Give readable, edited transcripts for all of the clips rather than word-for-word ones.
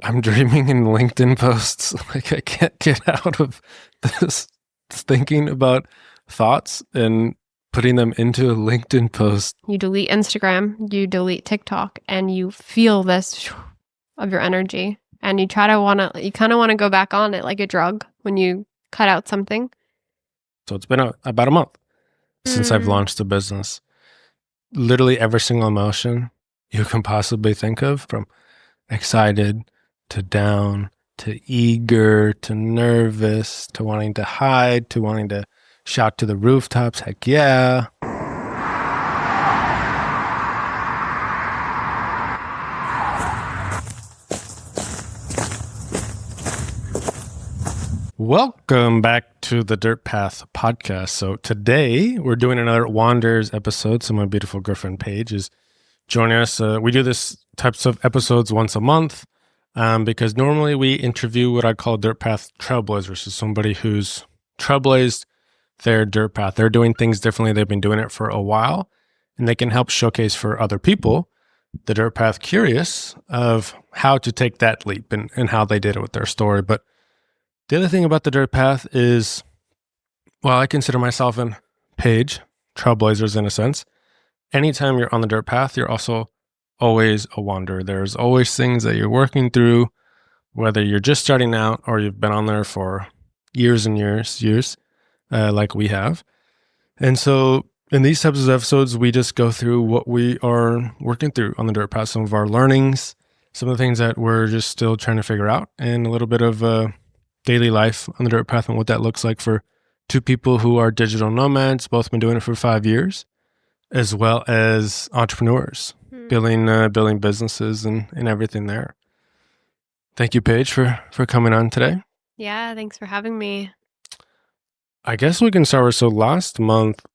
I'm dreaming in LinkedIn posts. Like I can't get out of this thinking about thoughts and putting them into a LinkedIn post. You delete Instagram, you delete TikTok, and you feel this of your energy. And you kind of want to go back on it like a drug when you cut out something. So it's been about a month since I've launched the business. Literally every single emotion you can possibly think of, from excited to down to eager to nervous to wanting to hide to wanting to shout to the rooftops, heck yeah. Welcome back to the Dirt Path podcast. So today we're doing another Wanders episode. So my beautiful girlfriend Paige is joining us. We do this types of episodes once a month because normally we interview what I call Dirt Path trailblazers. So somebody who's trailblazed their dirt path. They're doing things differently. They've been doing it for a while, and they can help showcase for other people the dirt path curious of how to take that leap and how they did it with their story. But the other thing about the dirt path is, well, I consider myself and Paige trailblazers in a sense. Anytime you're on the dirt path, you're also always a wanderer. There's always things that you're working through, whether you're just starting out or you've been on there for years and years, like we have. And so in these types of episodes, we just go through what we are working through on the dirt path, some of our learnings, some of the things that we're just still trying to figure out, and a little bit of daily life on the dirt path and what that looks like for two people who are digital nomads, both been doing it for 5 years, as well as entrepreneurs, building businesses and everything there. Thank you, Paige, for coming on today. Yeah, thanks for having me. I guess we can start with, so last month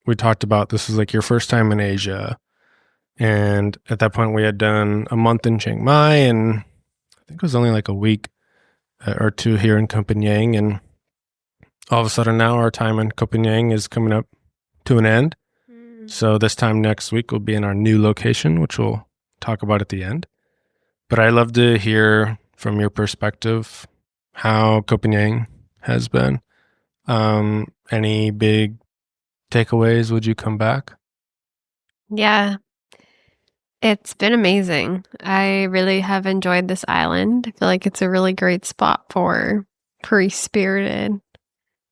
we talked about this is like your first time in Asia. And at that point we had done a month in Chiang Mai, and I think it was only like a week or two here in Copenhagen. And all of a sudden now our time in Copenhagen is coming up to an end. So this time next week we'll be in our new location, which we'll talk about at the end. But I'd love to hear from your perspective how Copenhagen has been. Any big takeaways? Would you come back? Yeah, it's been amazing. I really have enjoyed this island. I feel like it's a really great spot for free-spirited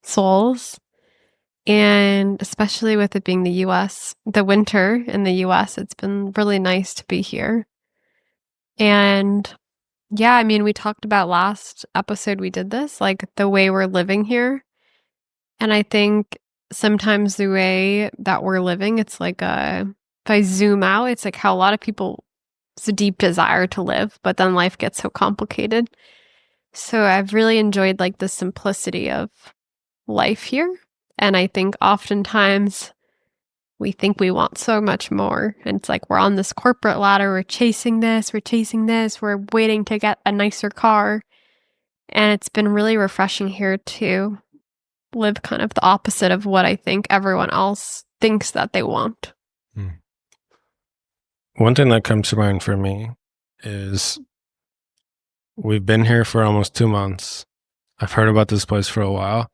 souls. And especially with it being the US, the winter in the US, it's been really nice to be here. And yeah, I mean, we talked about last episode we did this, like the way we're living here. And I think sometimes the way that we're living, it's like if I zoom out, it's like how a lot of people, it's a deep desire to live, but then life gets so complicated. So I've really enjoyed like the simplicity of life here. And I think oftentimes we think we want so much more. And it's like we're on this corporate ladder, we're chasing this, we're waiting to get a nicer car. And it's been really refreshing here to live kind of the opposite of what I think everyone else thinks that they want. One thing that comes to mind for me is we've been here for almost 2 months. I've heard about this place for a while.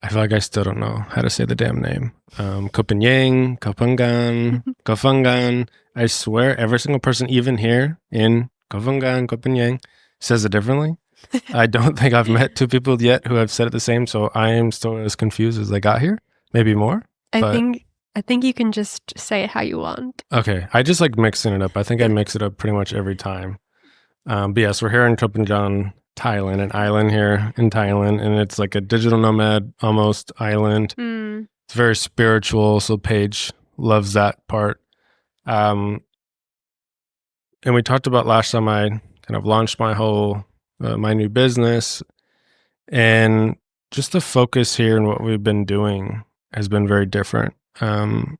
I feel like I still don't know how to say the damn name. Copenhagen, Phangan. I swear every single person, even here in Copenhagen, says it differently. I don't think I've met two people yet who have said it the same, so I am still as confused as I got here. Maybe more. I think you can just say it how you want. Okay. I just like mixing it up. I think I mix it up pretty much every time. But yes, we're here in Copenhagen, Thailand, an island here in Thailand, and it's like a digital nomad almost island. It's very spiritual, so Paige loves that part. And we talked about last time I kind of launched my whole my new business, and just the focus here and what we've been doing has been very different. A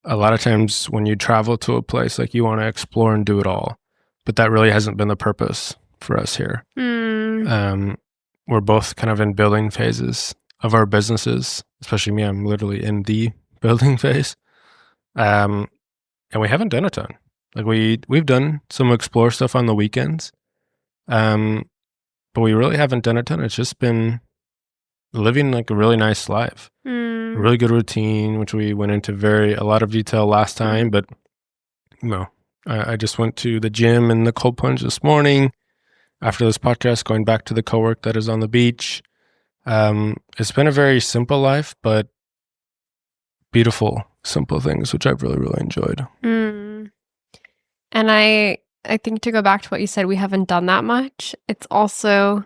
lot of times when you travel to a place, like you want to explore and do it all, but that really hasn't been the purpose for us here. We're both kind of in building phases of our businesses, especially me. I'm literally in the building phase. And we haven't done a ton. Like we've done some explore stuff on the weekends, But we really haven't done a ton. It's just been living like a really nice life, a really good routine, which we went into a lot of detail last time. But I just went to the gym and the cold plunge this morning. After this podcast, going back to the co-work that is on the beach. It's been a very simple life, but beautiful, simple things, which I've really, really enjoyed. And I think to go back to what you said, we haven't done that much. It's also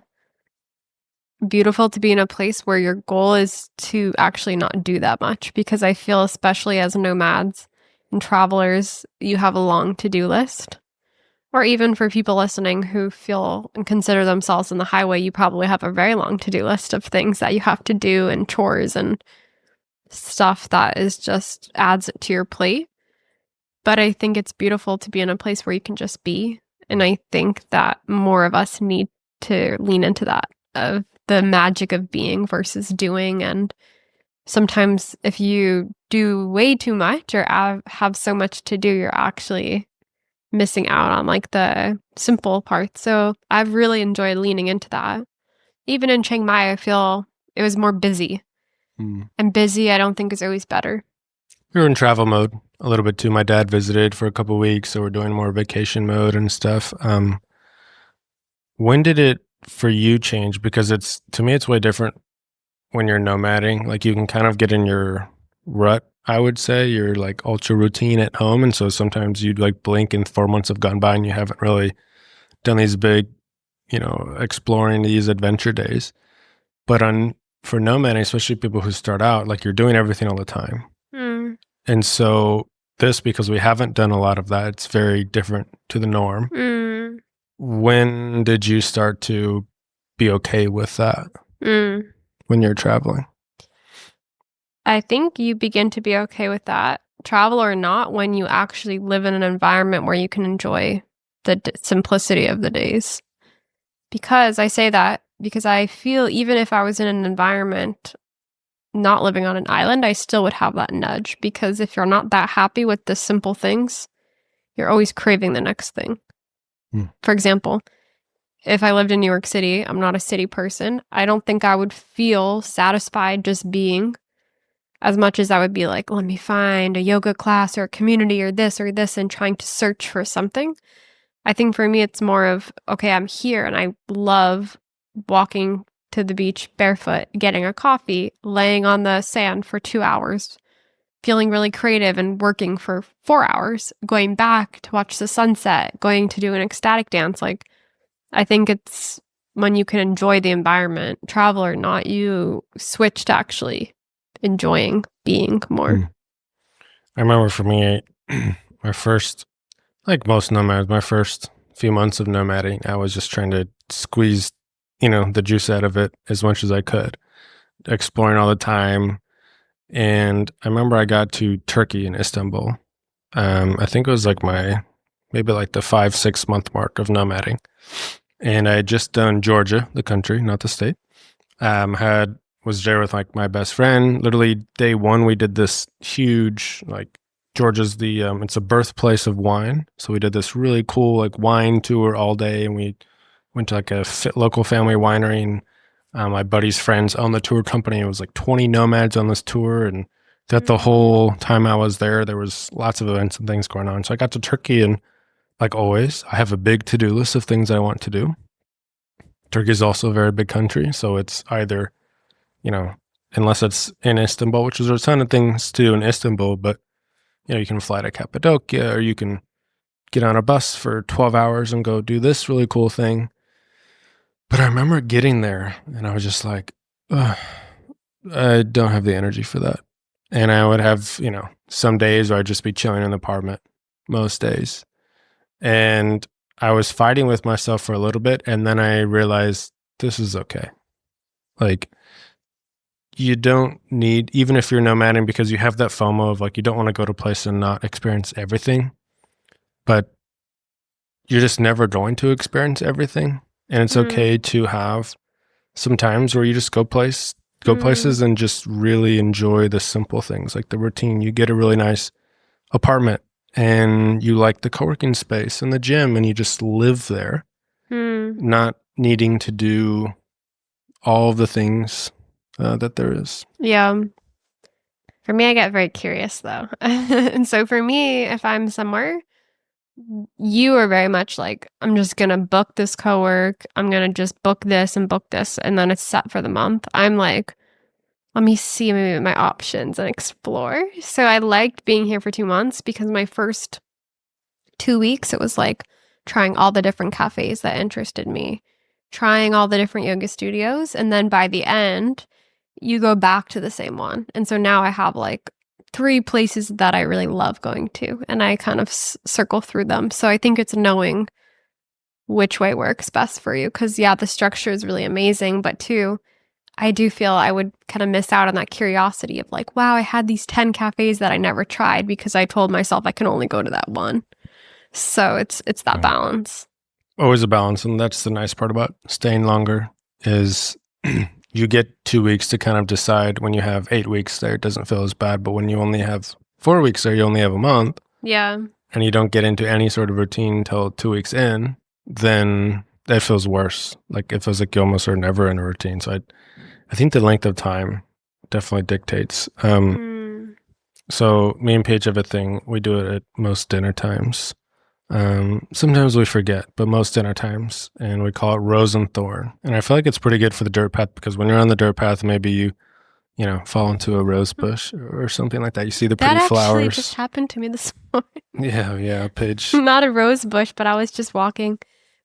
beautiful to be in a place where your goal is to actually not do that much, because I feel, especially as nomads and travelers, you have a long to-do list. Or even for people listening who feel and consider themselves on the highway, you probably have a very long to-do list of things that you have to do and chores and stuff that is just adds it to your plate. But I think it's beautiful to be in a place where you can just be. And I think that more of us need to lean into that, of the magic of being versus doing. And sometimes if you do way too much or have so much to do, you're actually missing out on like the simple parts. So I've really enjoyed leaning into that. Even in Chiang Mai, I feel it was more busy. And busy, I don't think, is always better. We were in travel mode a little bit too. My dad visited for a couple of weeks, so we're doing more vacation mode and stuff. When did it for you change? Because to me, it's way different when you're nomading. Like you can kind of get in your rut, I would say. You're like ultra routine at home. And so sometimes you'd like blink and 4 months have gone by and you haven't really done these big, exploring these adventure days. But for nomading, especially people who start out, like you're doing everything all the time. And so because we haven't done a lot of that, it's very different to the norm. When did you start to be okay with that when you're traveling? I think you begin to be okay with that, travel or not, when you actually live in an environment where you can enjoy the simplicity of the days. Because I say that because I feel even if I was in an environment not living on an island, I still would have that nudge, because if you're not that happy with the simple things, you're always craving the next thing. For example, if I lived in New York City, I'm not a city person, I don't think I would feel satisfied just being as much as I would be like, let me find a yoga class or a community or this and trying to search for something. I think for me, it's more of, okay, I'm here and I love walking to the beach barefoot, getting a coffee, laying on the sand for 2 hours, feeling really creative and working for 4 hours, going back to watch the sunset, going to do an ecstatic dance. Like, I think it's when you can enjoy the environment, travel or not, you switch to actually enjoying being more. I remember for me, my first, like most nomads, my first few months of nomading, I was just trying to squeeze, the juice out of it as much as I could, exploring all the time. And I remember I got to Turkey in Istanbul. I think it was like maybe like the 5-6 month mark of nomading. And I had just done Georgia, the country, not the state. Was there with like my best friend. Literally day one, we did this huge, like Georgia's it's a birthplace of wine. So we did this really cool like wine tour all day, and we went to like a local family winery, and my buddy's friends own the tour company. It was like 20 nomads on this tour, and that the whole time I was there was lots of events and things going on. So I got to Turkey, and like always, I have a big to-do list of things I want to do. Turkey is also a very big country, so it's either, unless it's in Istanbul, which is a ton of things to do in Istanbul, but you can fly to Cappadocia, or you can get on a bus for 12 hours and go do this really cool thing. But I remember getting there and I was just like, ugh, I don't have the energy for that. And I would have, some days where I'd just be chilling in the apartment most days. And I was fighting with myself for a little bit. And then I realized this is okay. Like, you don't need, even if you're nomading, because you have that FOMO of like, you don't want to go to a place and not experience everything, but you're just never going to experience everything. And it's okay to have some times where you just go places and just really enjoy the simple things, like the routine. You get a really nice apartment and you like the co-working space and the gym, and you just live there. not needing to do all of the things that there is. Yeah. For me, I get very curious though. And so for me, if I'm somewhere, you are very much like, I'm just going to book this co-work. I'm going to just book this. And then it's set for the month. I'm like, let me see maybe my options and explore. So I liked being here for 2 months because my first 2 weeks, it was like trying all the different cafes that interested me, trying all the different yoga studios. And then by the end, you go back to the same one. And so now I have like 3 places that I really love going to, and I kind of circle through them. So I think it's knowing which way works best for you. Because yeah, the structure is really amazing, but too, I do feel I would kind of miss out on that curiosity of like, wow, I had these 10 cafes that I never tried because I told myself I can only go to that one. So it's that balance. Always a balance, and that's the nice part about staying longer is you get 2 weeks to kind of decide. When you have 8 weeks there, it doesn't feel as bad. But when you only have 4 weeks there, you only have a month. Yeah. And you don't get into any sort of routine until 2 weeks in, then that feels worse. Like it feels like you almost are never in a routine. So I think the length of time definitely dictates. So me and Paige have a thing. We do it at most dinner times. Sometimes we forget, but most dinner times, and we call it Rose and Thorn. And I feel like it's pretty good for the dirt path because when you're on the dirt path, maybe you fall into a rose bush or something like that. You see the pretty flowers. That actually just happened to me this morning. Yeah, Paige. Not a rose bush, but I was just walking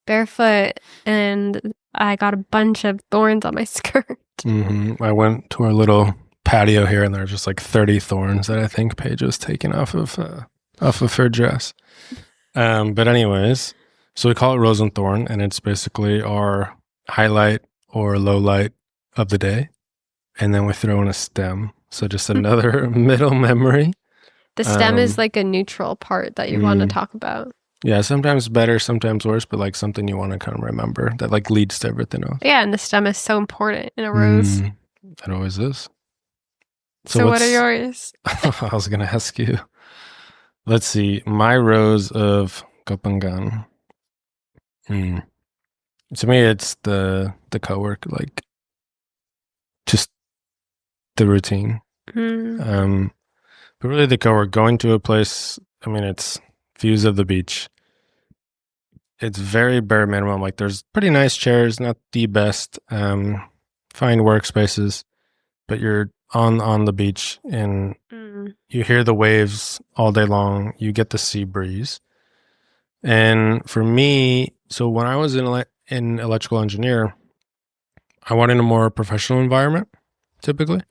barefoot and I got a bunch of thorns on my skirt. I went to our little patio here, and there were just like 30 thorns that I think Paige was taking off of her dress. But anyways, so we call it Rose and Thorn, and it's basically our highlight or low light of the day. And then we throw in a stem. So just another middle memory. The stem is like a neutral part that you want to talk about. Yeah, sometimes better, sometimes worse, but like something you want to kind of remember that like leads to everything else. Yeah, and the stem is so important in a rose. It always is. So what are yours? I was going to ask you. Let's see. My rose of Phangan. To me, it's the co-work, like just the routine. But really the co-work, going to a place, I mean, it's views of the beach. It's very bare minimum. Like there's pretty nice chairs, not the best, fine workspaces, but you're on the beach and you hear the waves all day long. You get the sea breeze. And for me, so when I was in electrical engineer, I wanted a more professional environment, typically.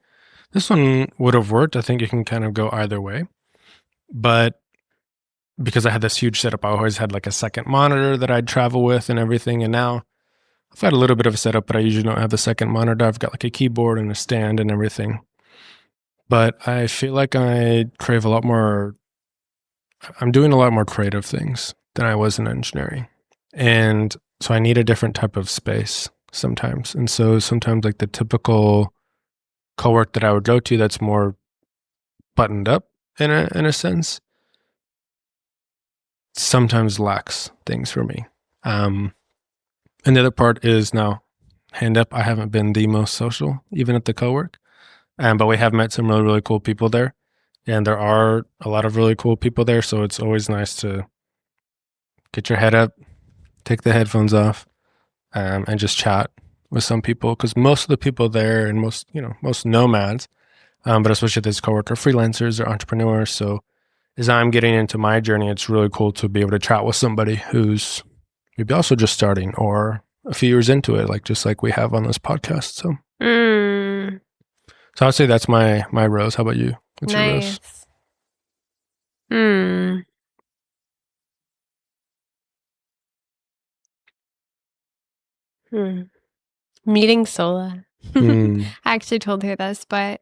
This one would have worked. I think you can kind of go either way. But because I had this huge setup, I always had like a second monitor that I'd travel with and everything. And now I've got a little bit of a setup, but I usually don't have the second monitor. I've got like a keyboard and a stand and everything. But I feel like I crave a lot more. I'm doing a lot more creative things than I was in engineering. And so I need a different type of space sometimes. And so sometimes like the typical co-work that I would go to that's more buttoned up in a sense, sometimes lacks things for me. And the other part is now, hand up, I haven't been the most social, even at the co-work. But we have met some really, really cool people there. And there are a lot of really cool people there. So it's always nice to get your head up, take the headphones off, and just chat with some people. Because most of the people there and most nomads, but especially this cohort, are freelancers or entrepreneurs. So as I'm getting into my journey, it's really cool to be able to chat with somebody who's maybe also just starting or a few years into it, just like we have on this podcast. So, so I'd say that's my rose. How about you? What's your rose? Meeting Sola. I actually told her this, but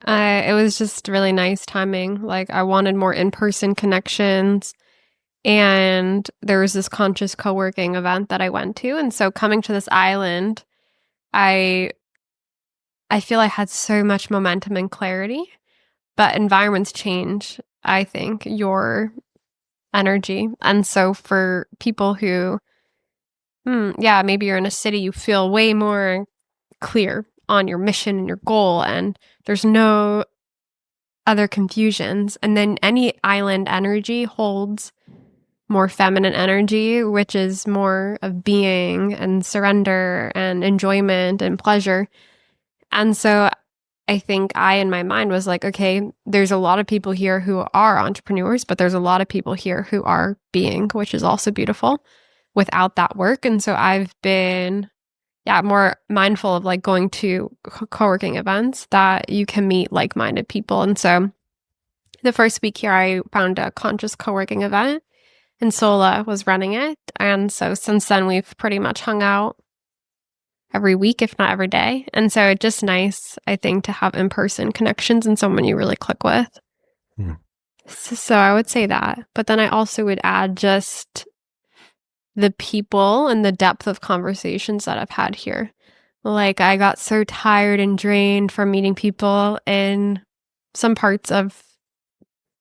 it was just really nice timing. Like I wanted more in-person connections, and there was this conscious co-working event that I went to. And so coming to this island, I feel I had so much momentum and clarity, but environments change, I think, your energy. And so for people who Yeah, maybe you're in a city, you feel way more clear on your mission and your goal, and there's no other confusions. And then any island energy holds more feminine energy, which is more of being and surrender and enjoyment and pleasure. And so I think in my mind was like, okay, there's a lot of people here who are entrepreneurs, but there's a lot of people here who are being, which is also beautiful without that work. And so I've been more mindful of like going to co-working events that you can meet like-minded people. And so the first week here, I found a conscious co-working event, and Sola was running it. And so since then, we've pretty much hung out every week, if not every day. And so it's just nice, I think, to have in-person connections and someone you really click with. So I would say that. But then I also would add just the people and the depth of conversations that I've had here. Like, I got so tired and drained from meeting people in some parts of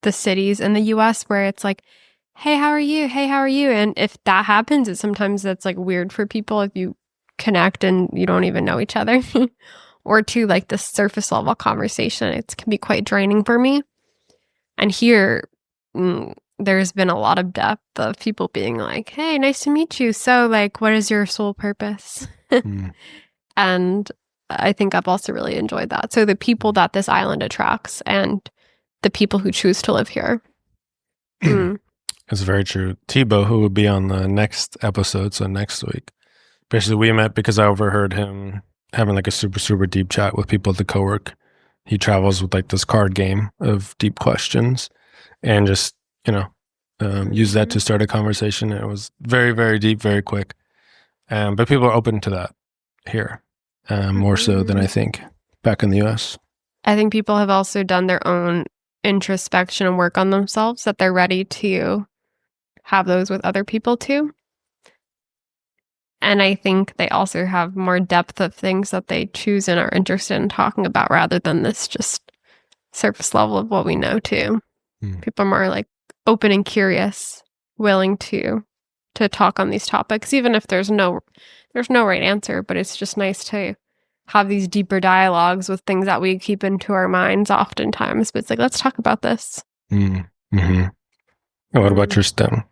the cities in the US where it's like, hey, how are you? Hey, how are you? And if that happens, sometimes that's like weird for people if you connect and you don't even know each other. Or to like the surface level conversation, it can be quite draining for me. And here, there's been a lot of depth of people being like, hey, nice to meet you. So like, what is your soul purpose? And I think I've also really enjoyed that. So the people that this island attracts and the people who choose to live here. It's very true. Thibaut, who will be on the next episode, so next week, basically we met because I overheard him having like a super, super deep chat with people at the co-work. He travels with like this card game of deep questions and just, use that to start a conversation. It was very, very deep, very quick. But people are open to that here, more so than I think back in the US. I think people have also done their own introspection and work on themselves, that they're ready to have those with other people too. And I think they also have more depth of things that they choose and are interested in talking about rather than this just surface level of what we know too. People are more like open and curious, willing to talk on these topics, even if there's no right answer, but it's just nice to have these deeper dialogues with things that we keep into our minds oftentimes. But it's like, let's talk about this. Mm-hmm. What about your STEM?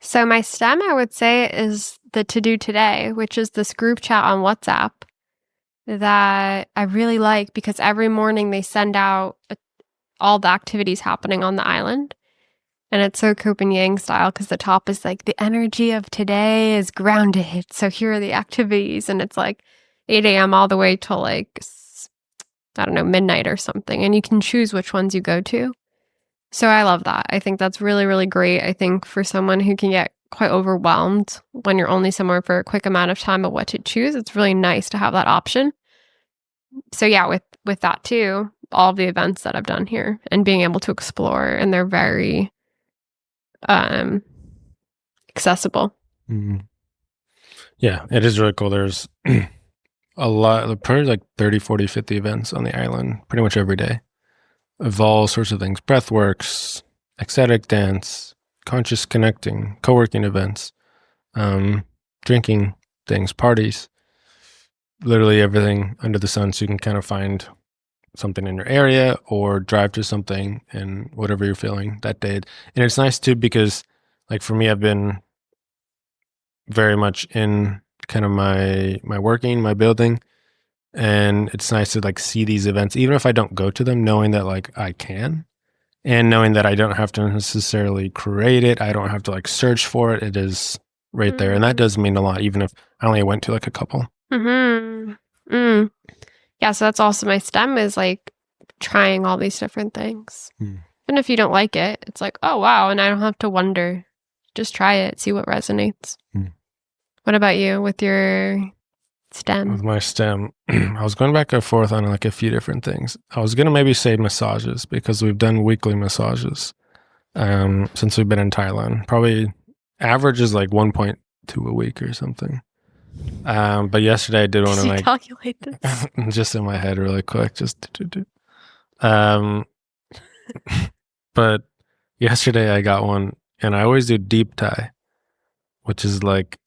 So my STEM, I would say, is the To Do Today, which is this group chat on WhatsApp that I really like because every morning they send out all the activities happening on the island. And it's so Copenhagen style because the top is like, the energy of today is grounded. So here are the activities. And it's like 8 a.m. all the way till like, I don't know, midnight or something. And you can choose which ones you go to. So I love that. I think that's really, really great. I think for someone who can get quite overwhelmed when you're only somewhere for a quick amount of time of what to choose, it's really nice to have that option. So yeah, with that too, all the events that I've done here and being able to explore, and they're very accessible. Yeah, it is really cool. There's a lot, probably like 30, 40, 50 events on the island pretty much every day of all sorts of things: breathworks, ecstatic dance, conscious connecting, co-working events, drinking things, parties, literally everything under the sun. So you can kind of find something in your area or drive to something and whatever you're feeling that day. And it's nice too, because like for me, I've been very much in kind of my working, my building. And it's nice to like see these events, even if I don't go to them, knowing that like I can, and knowing that I don't have to necessarily create it. I don't have to like search for it. It is right there. And that does mean a lot, even if I only went to like a couple. Yeah, so that's also my STEM, is like trying all these different things. And if you don't like it, it's like, oh, wow. And I don't have to wonder. Just try it, see what resonates. What about you with your STEM? With my STEM, I was going back and forth on like a few different things. I was going to maybe say massages, because we've done weekly massages since we've been in Thailand. Probably average is like 1.2 a week or something. But yesterday I did one, and like calculate this just in my head really quick, just but Yesterday I got one, and I always do deep tie, which is like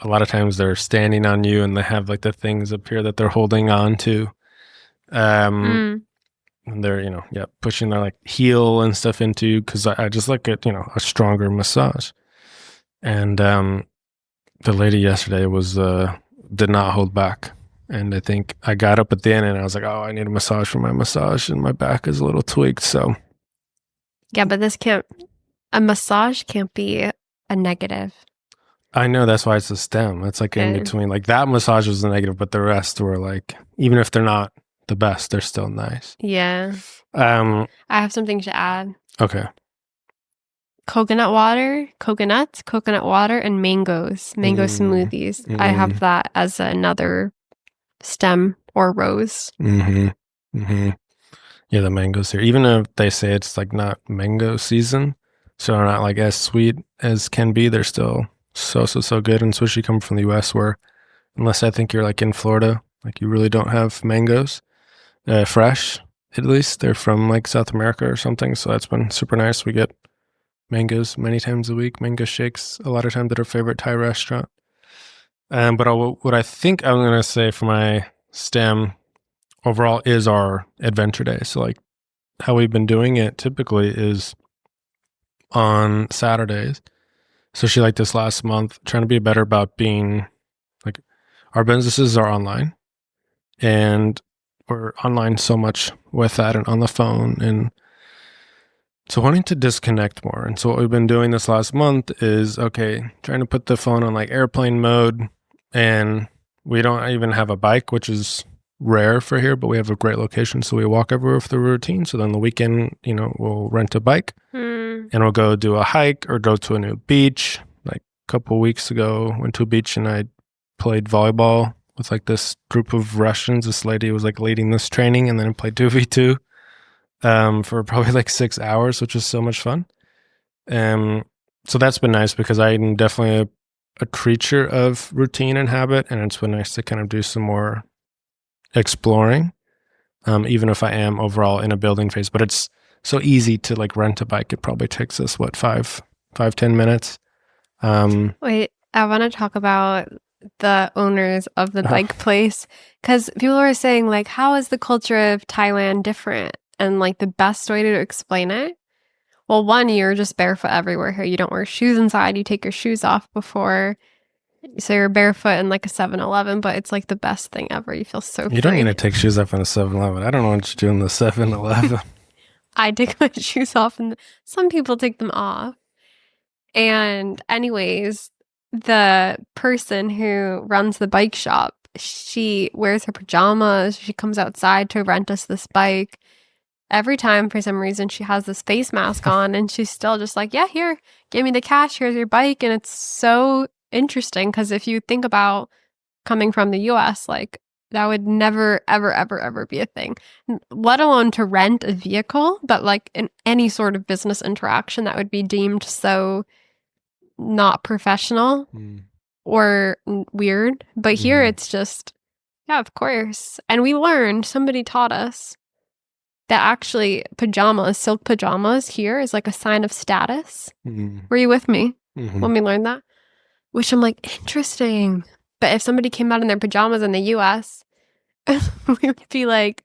a lot of times they're standing on you and they have like the things up here that they're holding on to. Mm. And they're, pushing their like heel and stuff into you because I just like it, a stronger massage. And the lady yesterday was did not hold back. And I think I got up at the end and I was like, oh, I need a massage for my massage, and my back is a little tweaked. So Yeah, but a massage can't be a negative. I know, that's why it's a stem. It's like in between. Like that massage was the negative, but the rest were like, even if they're not the best, they're still nice. Yeah. I have something to add. Okay. Coconut water, coconut water, and mango smoothies. I have that as another stem or rose. Yeah, the mangoes here. Even if they say it's like not mango season, so they're not like as sweet as can be, they're still so good. And especially coming from the US, where unless I think you're like in Florida, like you really don't have mangoes fresh. At least they're from like South America or something. So that's been super nice. We get mangoes many times a week. Mango shakes a lot of times at our favorite Thai restaurant. But what I think I'm gonna say for my stem overall is our adventure day. So like how we've been doing it typically is on Saturdays. Especially like this last month, trying to be better about being like, our businesses are online, and we're online so much with that and on the phone, and so wanting to disconnect more. And so what we've been doing this last month is, okay, trying to put the phone on like airplane mode, and we don't even have a bike, which is rare for here, but we have a great location. So we walk everywhere with the routine. So then the weekend, we'll rent a bike and we'll go do a hike or go to a new beach. Like a couple of weeks ago, went to a beach and I played volleyball with like this group of Russians. This lady was like leading this training, and then I played 2v2 for probably like 6 hours, which was so much fun. So that's been nice because I'm definitely a creature of routine and habit, and it's been nice to kind of do some more exploring, even if I am overall in a building phase. But it's so easy to like rent a bike. It probably takes us 5-10 minutes. Wait, I want to talk about the owners of the bike place, because people are saying like, how is the culture of Thailand different? And like the best way to explain it, well, one, you're just barefoot everywhere here. You don't wear shoes inside. You take your shoes off before. So you're barefoot in like a 7-Eleven, but it's like the best thing ever. You feel so free. You don't need to take shoes off in a 7-Eleven. I don't know what you do in the 7-Eleven. I take my shoes off, and some people take them off. And anyways, the person who runs the bike shop, she wears her pajamas. She comes outside to rent us this bike. Every time, for some reason, she has this face mask on, and she's still just like, yeah, here, give me the cash. Here's your bike. And it's so interesting because if you think about coming from the US, like that would never, ever, ever, ever be a thing, let alone to rent a vehicle. But like in any sort of business interaction, that would be deemed so not professional or weird. But here it's just, yeah, of course. And we learned, somebody taught us that actually silk pajamas here is like a sign of status. Were you with me when we learned that? Which I'm like, interesting. But if somebody came out in their pajamas in the US, we would be like,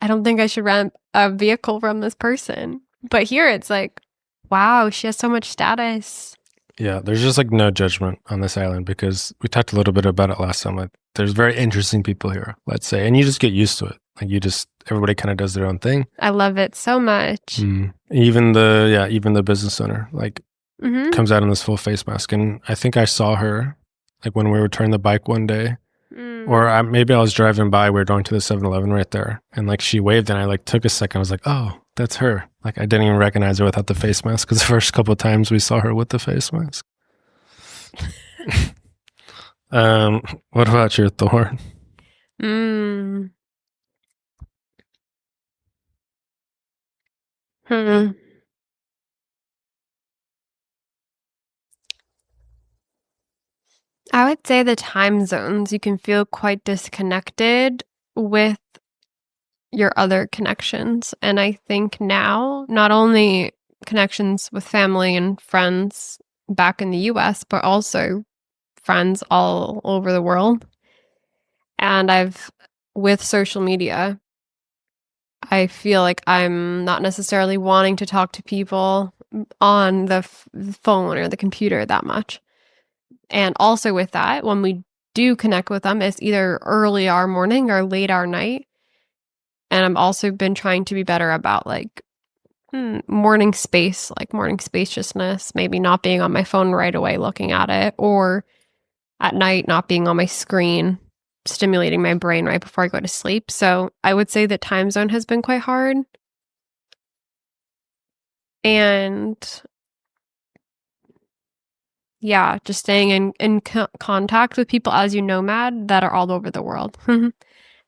I don't think I should rent a vehicle from this person. But here it's like, wow, she has so much status. Yeah, there's just like no judgment on this island, because we talked a little bit about it last time. Like, there's very interesting people here, let's say, and you just get used to it. Like everybody kind of does their own thing. I love it so much. Even the business owner comes out in this full face mask, and I think I saw her like when we were turning the bike one day, or maybe I was driving by. We were going to the 7-Eleven right there, and like she waved, and I like took a second. I was like, oh, that's her. Like I didn't even recognize her without the face mask, because the first couple of times we saw her with the face mask. What about your Thorn? I would say the time zones. You can feel quite disconnected with your other connections. And I think now, not only connections with family and friends back in the US, but also friends all over the world. And with social media, I feel like I'm not necessarily wanting to talk to people on the phone or the computer that much. And also with that, when we do connect with them, it's either early our morning or late our night. And I've also been trying to be better about like morning space, like morning spaciousness, maybe not being on my phone right away looking at it, or at night not being on my screen, stimulating my brain right before I go to sleep. So I would say the time zone has been quite hard. And yeah, just staying in contact with people as you nomad that are all over the world.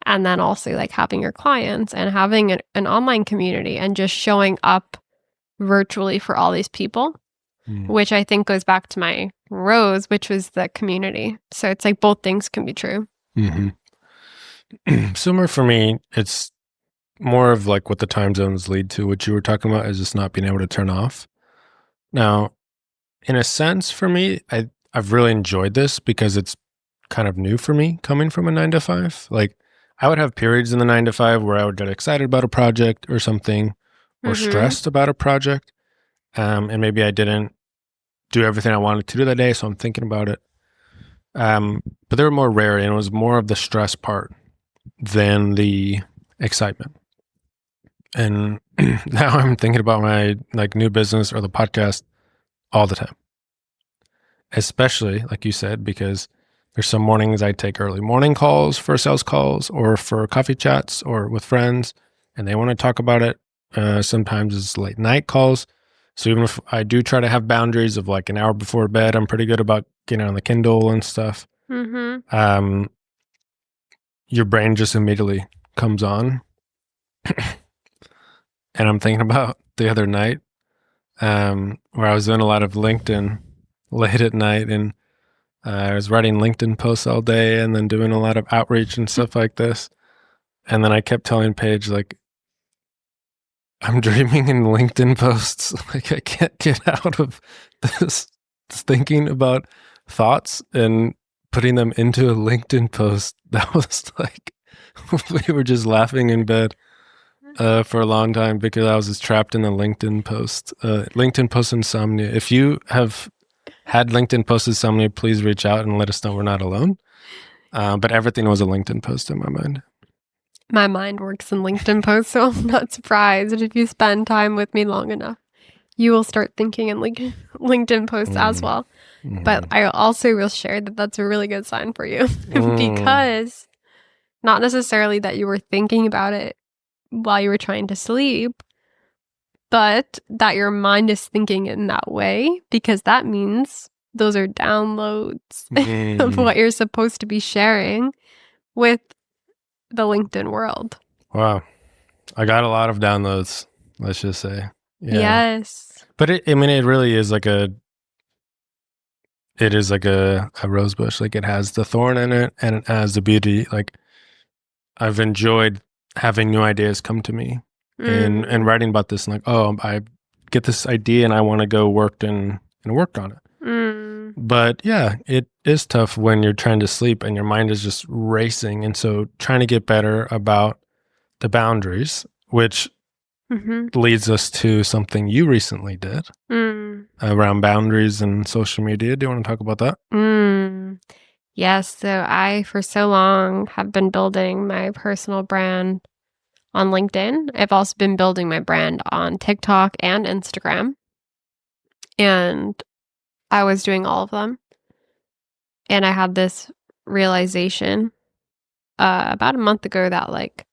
And then also like having your clients and having an online community and just showing up virtually for all these people, which I think goes back to my rose, which was the community. So it's like both things can be true. Similar for me, it's more of like what the time zones lead to, what you were talking about, is just not being able to turn off. Now, in a sense, for me, I've really enjoyed this because it's kind of new for me coming from a 9 to 5. Like I would have periods in the 9 to 5 where I would get excited about a project or something, or stressed about a project. And maybe I didn't do everything I wanted to do that day, so I'm thinking about it. But they were more rare, and it was more of the stress part than the excitement. And now I'm thinking about my like new business or the podcast all the time. Especially, like you said, because there's some mornings I take early morning calls for sales calls or for coffee chats or with friends, and they want to talk about it. Sometimes it's late night calls. So even if I do try to have boundaries of like an hour before bed, I'm pretty good about getting on the Kindle and stuff. Your brain just immediately comes on. And I'm thinking about the other night where I was doing a lot of LinkedIn late at night, and I was writing LinkedIn posts all day and then doing a lot of outreach and stuff like this. And then I kept telling Paige, like, I'm dreaming in LinkedIn posts. Like I can't get out of this thinking about thoughts and putting them into a LinkedIn post. That was like, we were just laughing in bed for a long time because I was just trapped in the LinkedIn post insomnia. If you have had LinkedIn post insomnia, please reach out and let us know we're not alone. But everything was a LinkedIn post in my mind. My mind works in LinkedIn posts, so I'm not surprised if you spend time with me long enough. You will start thinking in LinkedIn posts as well. But I also will share that that's a really good sign for you because not necessarily that you were thinking about it while you were trying to sleep, but that your mind is thinking in that way, because that means those are downloads of what you're supposed to be sharing with the LinkedIn world. Wow. I got a lot of downloads, let's just say. Yeah. Yes. But it really is like a rose bush. Like it has the thorn in it and it has the beauty. Like I've enjoyed having new ideas come to me and writing about this, and like, oh, I get this idea and I want to go work on it. But yeah, it is tough when you're trying to sleep and your mind is just racing. And so trying to get better about the boundaries, which leads us to something you recently did around boundaries and social media. Do you want to talk about that? Yes. So I, for so long, have been building my personal brand on LinkedIn. I've also been building my brand on TikTok and Instagram. And I was doing all of them. And I had this realization about a month ago that like,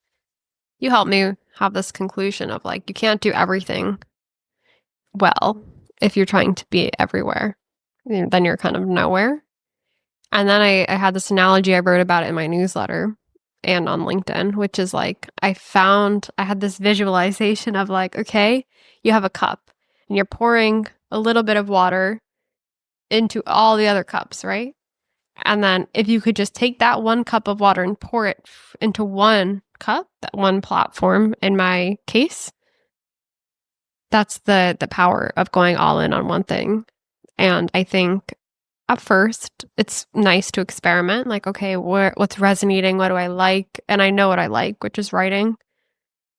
you helped me have this conclusion of like, you can't do everything well if you're trying to be everywhere. Then you're kind of nowhere. And then I had this analogy, I wrote about it in my newsletter and on LinkedIn, which is like, I had this visualization of like, okay, you have a cup and you're pouring a little bit of water into all the other cups, right? And then if you could just take that one cup of water and pour it into one cup, that one platform in my case, that's the power of going all in on one thing. And I think at first it's nice to experiment, like, okay, what's resonating? What do I like? And I know what I like, which is writing.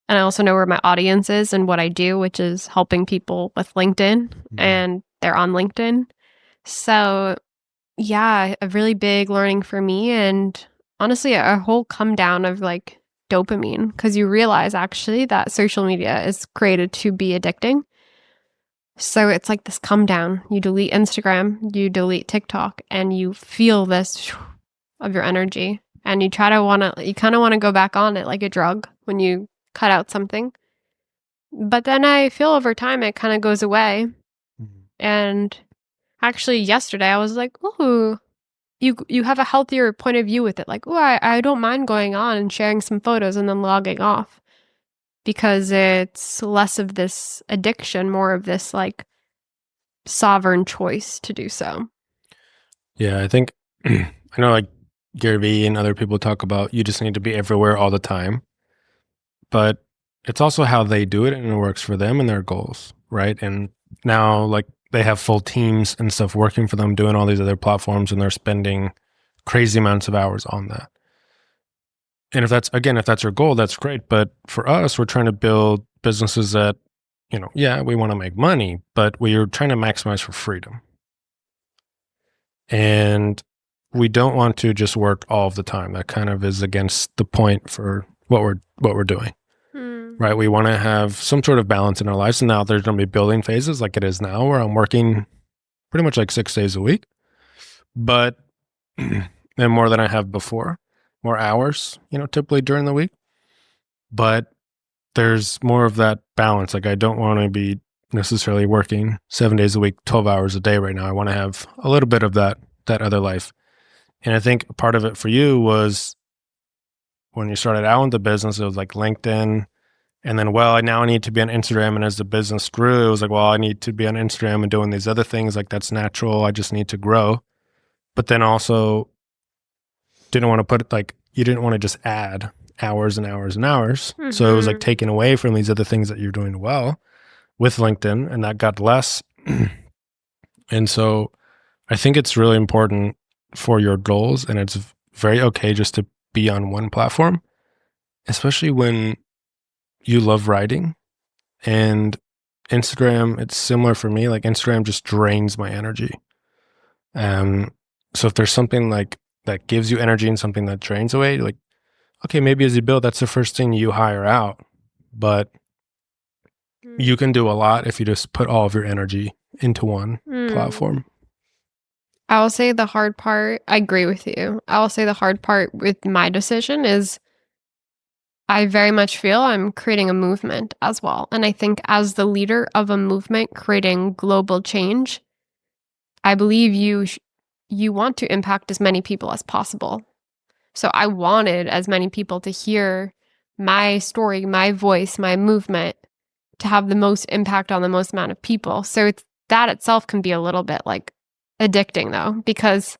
And I also know where my audience is and what I do, which is helping people with LinkedIn, and they're on LinkedIn. So yeah, a really big learning for me, and honestly, a whole come down of like dopamine, because you realize actually that social media is created to be addicting. So it's like this come down. You delete Instagram, you delete TikTok, and you feel this of your energy. And you kind of want to go back on it like a drug when you cut out something. But then I feel over time it kind of goes away. And actually yesterday I was like, ooh, you have a healthier point of view with it. Like, ooh, I don't mind going on and sharing some photos and then logging off, because it's less of this addiction, more of this like sovereign choice to do so. Yeah, I think I know like Gary Vee and other people talk about you just need to be everywhere all the time. But it's also how they do it, and it works for them and their goals, right? And now like they have full teams and stuff working for them doing all these other platforms, and they're spending crazy amounts of hours on that. And if that's your goal, that's great. But for us, we're trying to build businesses that, yeah, we want to make money, but we are trying to maximize for freedom. And we don't want to just work all of the time. That kind of is against the point for what we're doing. Right? We want to have some sort of balance in our lives. And now there's going to be building phases like it is now, where I'm working pretty much like 6 days a week, but and more than I have before, more hours, typically during the week. But there's more of that balance. Like I don't want to be necessarily working 7 days a week, 12 hours a day right now. I want to have a little bit of that other life. And I think part of it for you was when you started out in the business, it was like LinkedIn. And then, I now need to be on Instagram. And as the business grew, it was like, I need to be on Instagram and doing these other things. Like that's natural. I just need to grow. But then also didn't want to put it like, you didn't want to just add hours and hours and hours. So it was like taken away from these other things that you're doing well with LinkedIn, and that got less. And so I think it's really important for your goals, and it's very okay just to be on one platform, especially when you love writing. And Instagram, it's similar for me. Like Instagram just drains my energy. So if there's something like that gives you energy and something that drains away, like, okay, maybe as you build, that's the first thing you hire out. But you can do a lot if you just put all of your energy into one platform. I will say the hard part, I agree with you. I will say the hard part with my decision is I very much feel I'm creating a movement as well. And I think as the leader of a movement creating global change, I believe you want to impact as many people as possible. So I wanted as many people to hear my story, my voice, my movement, to have the most impact on the most amount of people. So that itself can be a little bit like addicting though, because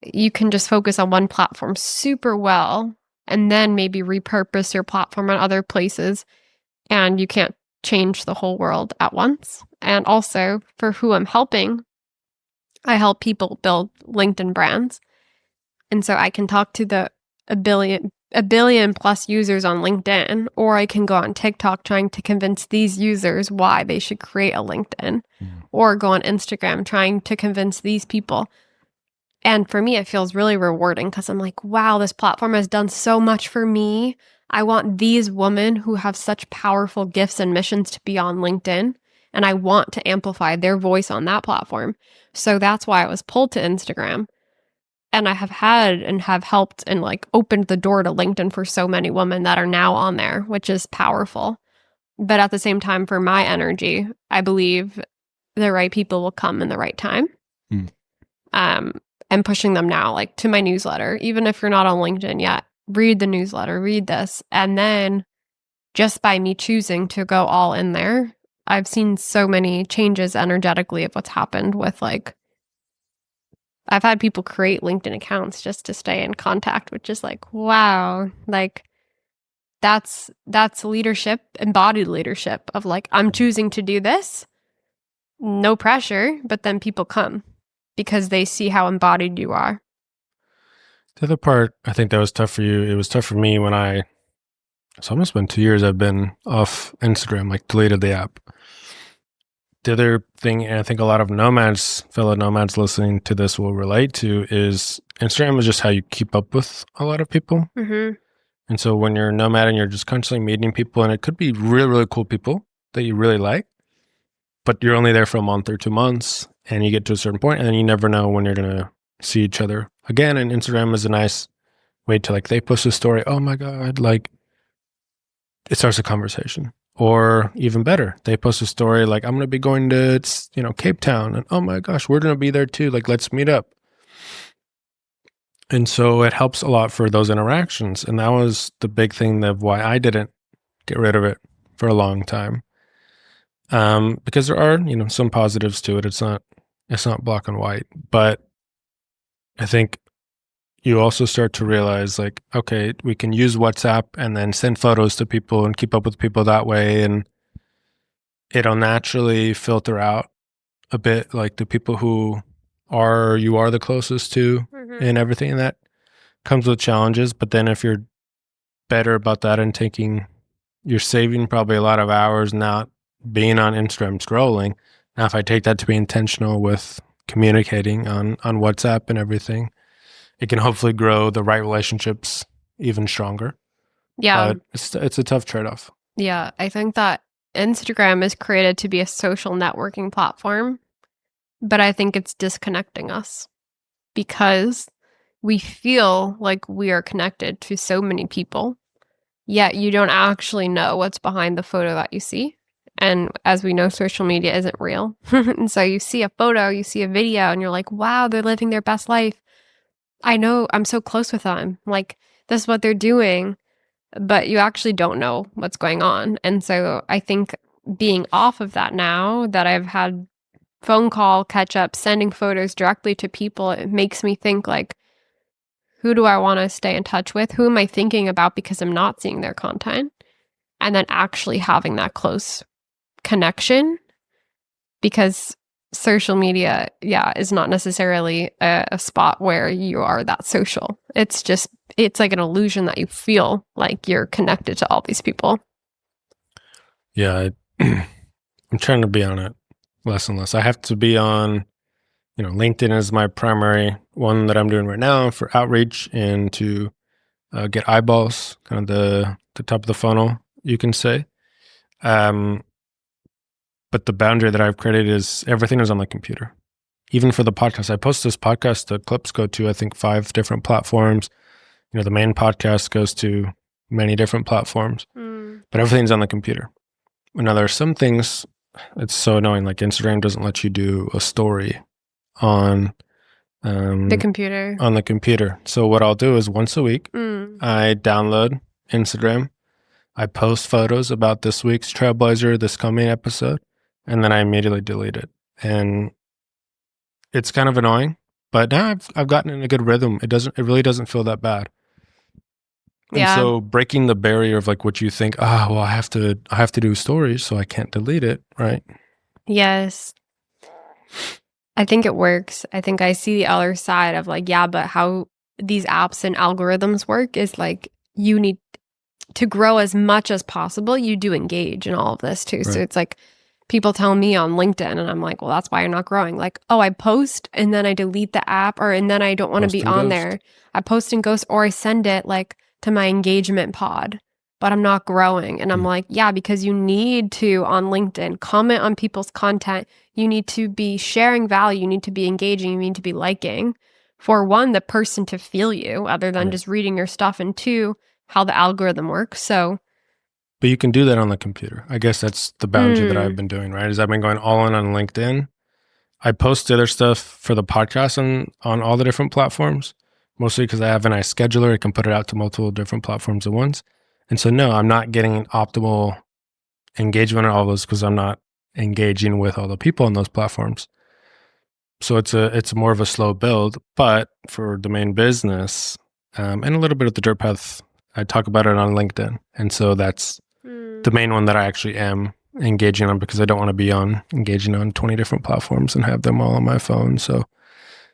you can just focus on one platform super well and then maybe repurpose your platform on other places, and you can't change the whole world at once. And also for who I'm helping, I help people build LinkedIn brands. And so I can talk to a billion plus users on LinkedIn, or I can go on TikTok trying to convince these users why they should create a LinkedIn, or go on Instagram trying to convince these people. And for me, it feels really rewarding because I'm like, wow, this platform has done so much for me. I want these women who have such powerful gifts and missions to be on LinkedIn, and I want to amplify their voice on that platform. So that's why I was pulled to Instagram. And I have had and have helped and like opened the door to LinkedIn for so many women that are now on there, which is powerful. But at the same time, for my energy, I believe the right people will come in the right time. And pushing them now, like to my newsletter, even if you're not on LinkedIn yet, read the newsletter, read this. And then just by me choosing to go all in there, I've seen so many changes energetically of what's happened with like, I've had people create LinkedIn accounts just to stay in contact, which is like, wow, like that's leadership, embodied leadership of like, I'm choosing to do this, no pressure, but then people come because they see how embodied you are. The other part, I think that was tough for you. It was tough for me when it's almost been 2 years I've been off Instagram, like deleted the app. The other thing, and I think a lot of fellow nomads listening to this will relate to, is Instagram is just how you keep up with a lot of people. Mm-hmm. And so when you're a nomad and you're just constantly meeting people, and it could be really, really cool people that you really like, but you're only there for a month or 2 months, and you get to a certain point, and then you never know when you're going to see each other again. And Instagram is a nice way to, like, they post a story, oh my God, like, it starts a conversation. Or even better, they post a story like, I'm going to be going to, Cape Town, and oh my gosh, we're going to be there too. Like, let's meet up. And so it helps a lot for those interactions. And that was the big thing of why I didn't get rid of it for a long time. Because there are, some positives to it. It's not black and white, but I think you also start to realize, like, okay, we can use WhatsApp and then send photos to people and keep up with people that way. And it'll naturally filter out a bit, like the people who you are the closest to and everything. And that comes with challenges. But then if you're better about that and you're saving probably a lot of hours not being on Instagram scrolling. Now, if I take that to be intentional with communicating on WhatsApp and everything, it can hopefully grow the right relationships even stronger. Yeah. But it's a tough trade-off. Yeah. I think that Instagram is created to be a social networking platform, but I think it's disconnecting us because we feel like we are connected to so many people, yet you don't actually know what's behind the photo that you see. And as we know, social media isn't real. And so you see a photo, you see a video, and you're like, wow, they're living their best life. I know, I'm so close with them. Like, this is what they're doing, but you actually don't know what's going on. And so I think being off of that now that I've had phone call, catch up, sending photos directly to people, it makes me think, like, who do I want to stay in touch with? Who am I thinking about because I'm not seeing their content? And then actually having that close connection, because social media, is not necessarily a spot where you are that social. It's like an illusion that you feel like you're connected to all these people. Yeah, I'm trying to be on it less and less. I have to be on, LinkedIn is my primary one that I'm doing right now for outreach and to get eyeballs, kind of the top of the funnel, you can say. But the boundary that I've created is everything is on the computer. Even for the podcast, I post this podcast, the clips go to, I think, 5 different platforms. The main podcast goes to many different platforms, but everything's on the computer. Now, there are some things, it's so annoying, like Instagram doesn't let you do a story on the computer. On the computer. So what I'll do is once a week, I download Instagram, I post photos about this week's Trailblazer, this coming episode, and then I immediately delete it. And it's kind of annoying, but now I've gotten in a good rhythm. It really doesn't feel that bad. And so breaking the barrier of, like, what you think, well, I have to do stories, so I can't delete it, right? Yes. I think it works. I think I see the other side of, like, but how these apps and algorithms work is, like, you need to grow as much as possible. You do engage in all of this too. Right. So it's like people tell me on LinkedIn, and I'm like, well, that's why you're not growing. Like, oh, I post and then I delete the app, and then I don't want to be on there. I post and ghost, or I send it like to my engagement pod, but I'm not growing. And I'm like, because you need to, on LinkedIn, comment on people's content. You need to be sharing value. You need to be engaging. You need to be liking, for one, the person to feel you other than just reading your stuff, and two, how the algorithm works. So, but you can do that on the computer. I guess that's the boundary that I've been doing, right? Is I've been going all in on LinkedIn. I post other stuff for the podcast on all the different platforms, mostly because I have a nice scheduler. I can put it out to multiple different platforms at once. And so, no, I'm not getting optimal engagement on all those because I'm not engaging with all the people on those platforms. So it's more of a slow build. But for the main business, and a little bit of the Dirt Path I talk about it on LinkedIn. And so that's the main one that I actually am engaging on, because I don't want to be engaging on 20 different platforms and have them all on my phone. So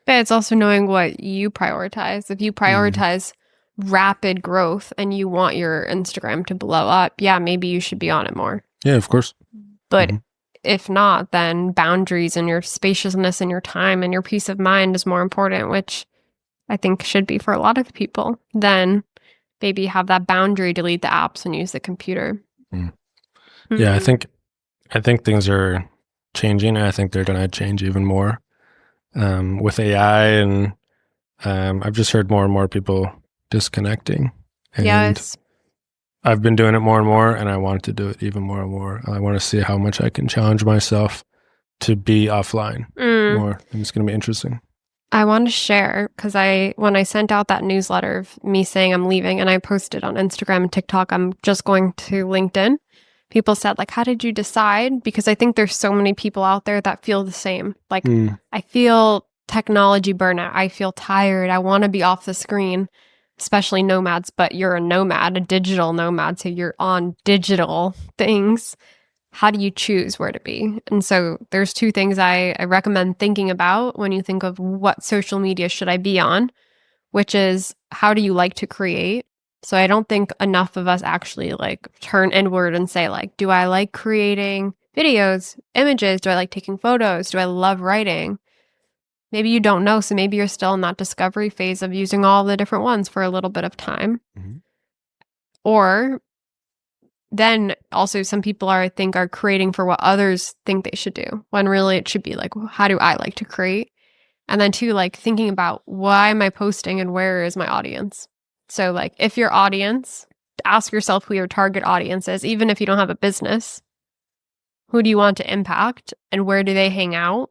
But it's also knowing what you prioritize. If you prioritize rapid growth and you want your Instagram to blow up, yeah, maybe you should be on it more. yeah, of course. But if not, then boundaries and your spaciousness and your time and your peace of mind is more important, which I think should be for a lot of people. Then maybe have that boundary, delete the apps and use the computer. Yeah, I think things are changing, and I think they're going to change even more with AI. And I've just heard more and more people disconnecting. And Yes. I've been doing it more and more, and I want to do it even more and more. I want to see how much I can challenge myself to be offline more. And it's going to be interesting. I want to share, because when I sent out that newsletter of me saying I'm leaving, and I posted on Instagram and TikTok, I'm just going to LinkedIn. People said, like, how did you decide? Because I think there's so many people out there that feel the same. Like, I feel technology burnout. I feel tired. I want to be off the screen, especially nomads. But you're a nomad, a digital nomad. So you're on digital things. How do you choose where to be? And so there's two things I recommend thinking about when you think of what social media should I be on, which is, how do you like to create? So I don't think enough of us actually like turn inward and say, like, do I like creating videos, images? Do I like taking photos? Do I love writing? Maybe you don't know. So maybe you're still in that discovery phase of using all the different ones for a little bit of time. Or then also some people are creating for what others think they should do, when really it should be like, how do I like to create? And then two, like thinking about, why am I posting and where is my audience? So like, if your audience, ask yourself who your target audience is, even if you don't have a business. Who do you want to impact and where do they hang out?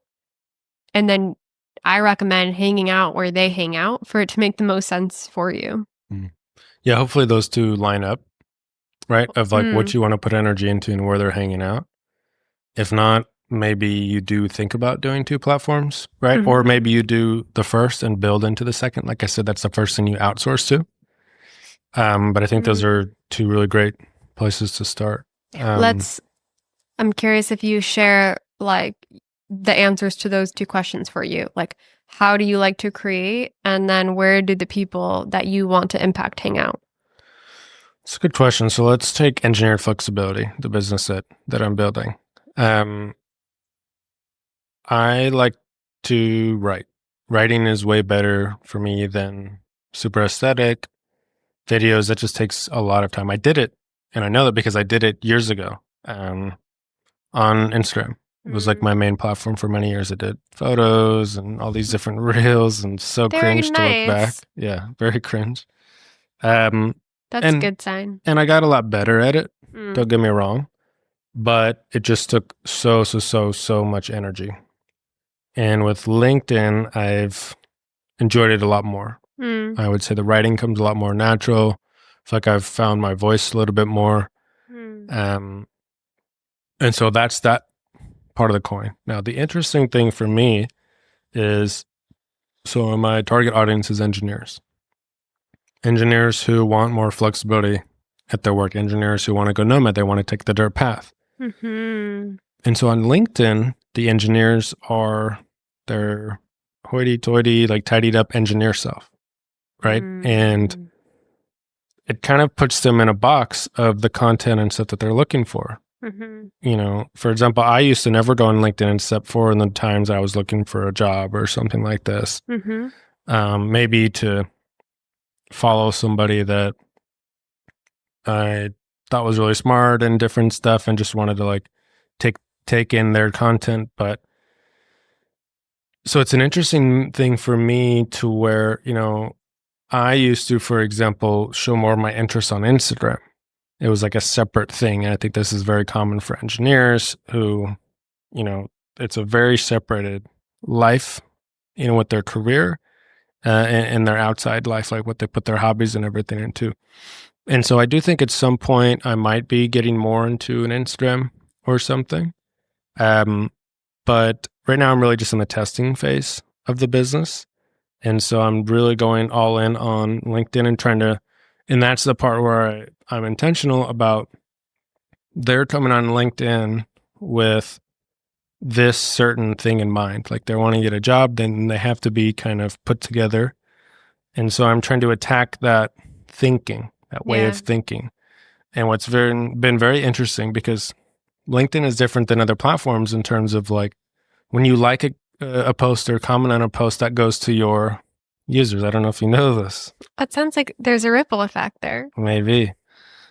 And then I recommend hanging out where they hang out for it to make the most sense for you. Yeah, hopefully those two line up, right? Of like what you want to put energy into and where they're hanging out. If not, maybe you do think about doing two platforms, right? Or maybe you do the first and build into the second. Like I said, that's the first thing you outsource to. But I think those are two really great places to start. I'm curious if you share like the answers to those two questions for you. Like, how do you like to create? And then where do the people that you want to impact hang out? It's a good question. So let's take engineered flexibility, the business that I'm building. I like to write. Writing is way better for me than super aesthetic videos. That just takes a lot of time. I did it, and I know that because I did it years ago on Instagram. It was like my main platform for many years. I did photos and all these different reels, and so Very cringe to look nice. back. Yeah, very cringe. That's a good sign. And I got a lot better at it. Don't get me wrong, but it just took so much energy. And with LinkedIn, I've enjoyed it a lot more. I would say the writing comes a lot more natural. I feel like I've found my voice a little bit more. And so that's that part of the coin. Now, the interesting thing for me is, so my target audience is engineers. Engineers who want more flexibility at their work. Engineers who want to go nomad. They want to take the dirt path. And so on LinkedIn, the engineers are their hoity-toity, like tidied up engineer self, right? And it kind of puts them in a box of the content and stuff that they're looking for. You know, for example, I used to never go on LinkedIn except for in the times I was looking for a job or something like this. Maybe to follow somebody that I thought was really smart and different stuff, and just wanted to like take in their content. But so it's an interesting thing for me to where, you know, I used to, for example, show more of my interests on Instagram. It was like a separate thing. And I think this is very common for engineers who, you know, it's a very separated life, you know, with their career and their outside life, like what they put their hobbies and everything into. And so I do think at some point I might be getting more into an Instagram or something. But right now I'm really just in the testing phase of the business. And so I'm really going all in on LinkedIn and trying to And that's the part where I'm intentional about. They're coming on LinkedIn with this certain thing in mind. Like they're wanting to get a job, then they have to be kind of put together. And so I'm trying to attack that thinking, that way of thinking. And what's been very interesting, because LinkedIn is different than other platforms in terms of like when you like a post or comment on a post, that goes to your users. I don't know if you know this. It sounds like there's a ripple effect there. Maybe.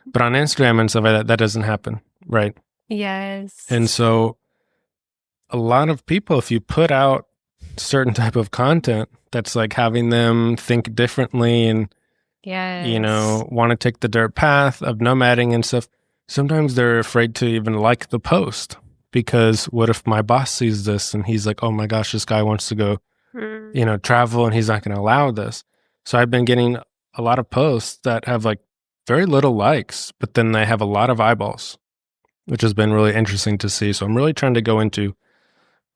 But on Instagram and stuff like that, that doesn't happen, right? Yes. And so a lot of people, if you put out certain type of content that's like having them think differently and, want to take the dirt path of nomading and stuff, sometimes they're afraid to even like the post, because what if my boss sees this and he's like, oh my gosh, this guy wants to go, travel, and he's not going to allow this. So I've been getting a lot of posts that have like very little likes, but then they have a lot of eyeballs, which has been really interesting to see. So I'm really trying to go into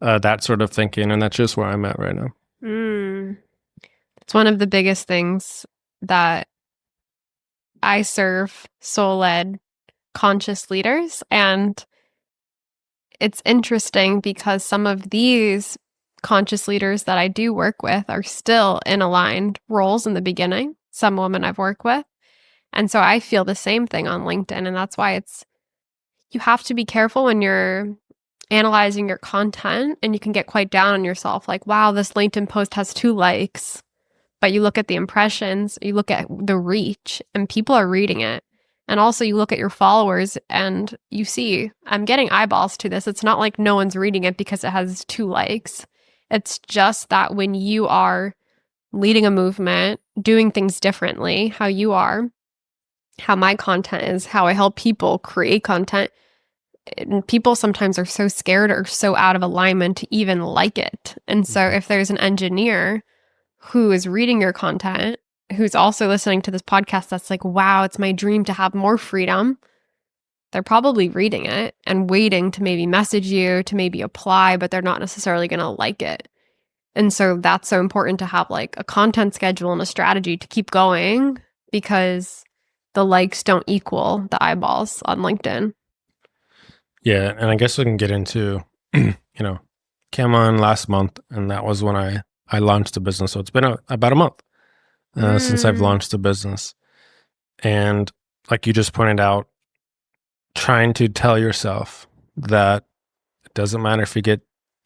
that sort of thinking, and that's just where I'm at right now. It's one of the biggest things that I serve soul-led conscious leaders. And it's interesting because some of these conscious leaders that I do work with are still in aligned roles in the beginning. Some women I've worked with. And so I feel the same thing on LinkedIn. And that's why you have to be careful when you're analyzing your content, and you can get quite down on yourself. Like, wow, this LinkedIn post has 2 likes, but you look at the impressions, you look at the reach, and people are reading it. And also you look at your followers and you see, I'm getting eyeballs to this. It's not like no one's reading it because it has 2 likes. It's just that when you are leading a movement, doing things differently, how you are, how my content is, how I help people create content, and people sometimes are so scared or so out of alignment to even like it. And so if there's an engineer who is reading your content, who's also listening to this podcast, that's like, wow, it's my dream to have more freedom, they're probably reading it and waiting to maybe message you, to maybe apply, but they're not necessarily going to like it. And so that's so important to have like a content schedule and a strategy to keep going, because the likes don't equal the eyeballs on LinkedIn. Yeah, and I guess we can get into, came on last month, and that was when I launched the business. So it's been about a month since I've launched the business. And like you just pointed out, trying to tell yourself that it doesn't matter if you get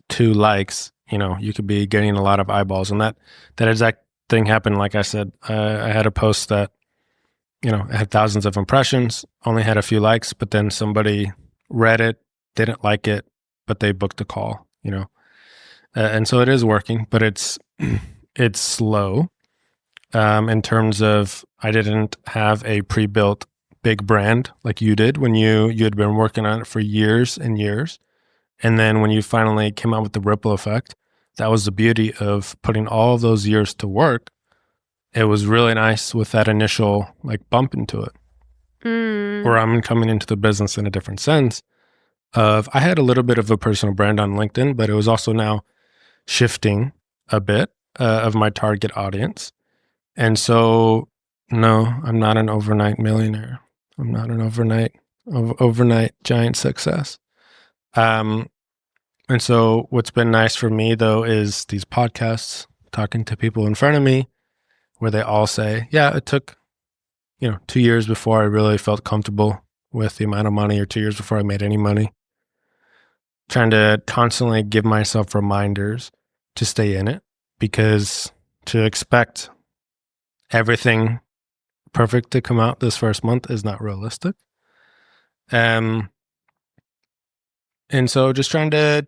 2 likes, you could be getting a lot of eyeballs. And that exact thing happened. Like I said, I had a post that, it had thousands of impressions, only had a few likes, but then somebody read it, didn't like it, but they booked a call, and so it is working, but it's slow in terms of I didn't have a pre-built big brand like you did when you had been working on it for years and years. And then when you finally came out with the ripple effect, that was the beauty of putting all of those years to work. It was really nice with that initial like bump into it. Where I'm coming into the business in a different sense of I had a little bit of a personal brand on LinkedIn, but it was also now shifting a bit of my target audience. And so, no, I'm not an overnight millionaire. I'm not an overnight giant success. And so what's been nice for me though is these podcasts, talking to people in front of me, where they all say, yeah, it took 2 years before I really felt comfortable with the amount of money, or 2 years before I made any money. Trying to constantly give myself reminders to stay in it, because to expect everything perfect to come out this first month is not realistic. And so just trying to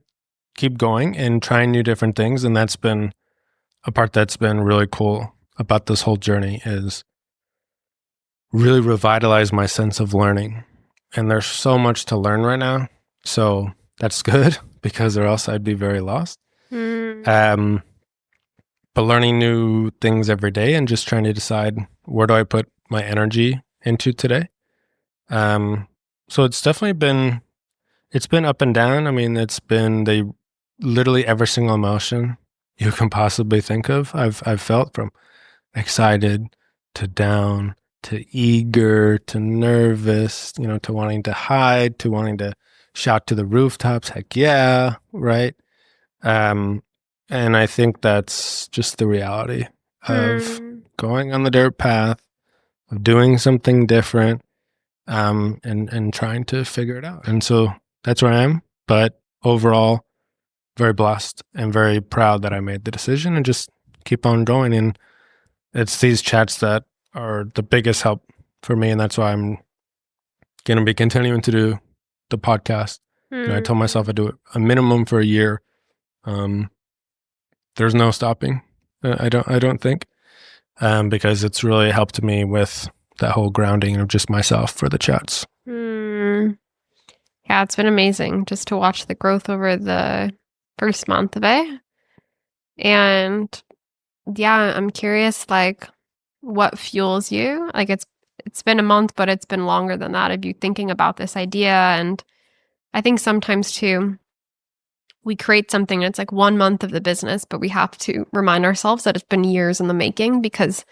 keep going and trying new different things. And that's been a part that's been really cool about this whole journey, is really revitalize my sense of learning. And there's so much to learn right now. So that's good, because or else I'd be very lost. But learning new things every day and just trying to decide, where do I put my energy into today? So it's definitely been up and down. I mean, it's been literally every single emotion you can possibly think of. I've felt, from excited to down to eager to nervous, to wanting to hide, to wanting to shout to the rooftops, heck yeah, right? And I think that's just the reality of going on the dirt path, of doing something different, and trying to figure it out. And so that's where I am. But overall, very blessed and very proud that I made the decision and just keep on going. And it's these chats that are the biggest help for me. And that's why I'm going to be continuing to do the podcast. I told myself I'd do it a minimum for a year. There's no stopping. I don't think, because it's really helped me with that whole grounding of just myself for the chats. Yeah, it's been amazing just to watch the growth over the first month of it. And yeah, I'm curious, like, what fuels you? Like, it's been a month, but it's been longer than that of you thinking about this idea. And I think sometimes too, we create something and it's like 1 month of the business, but we have to remind ourselves that it's been years in the making because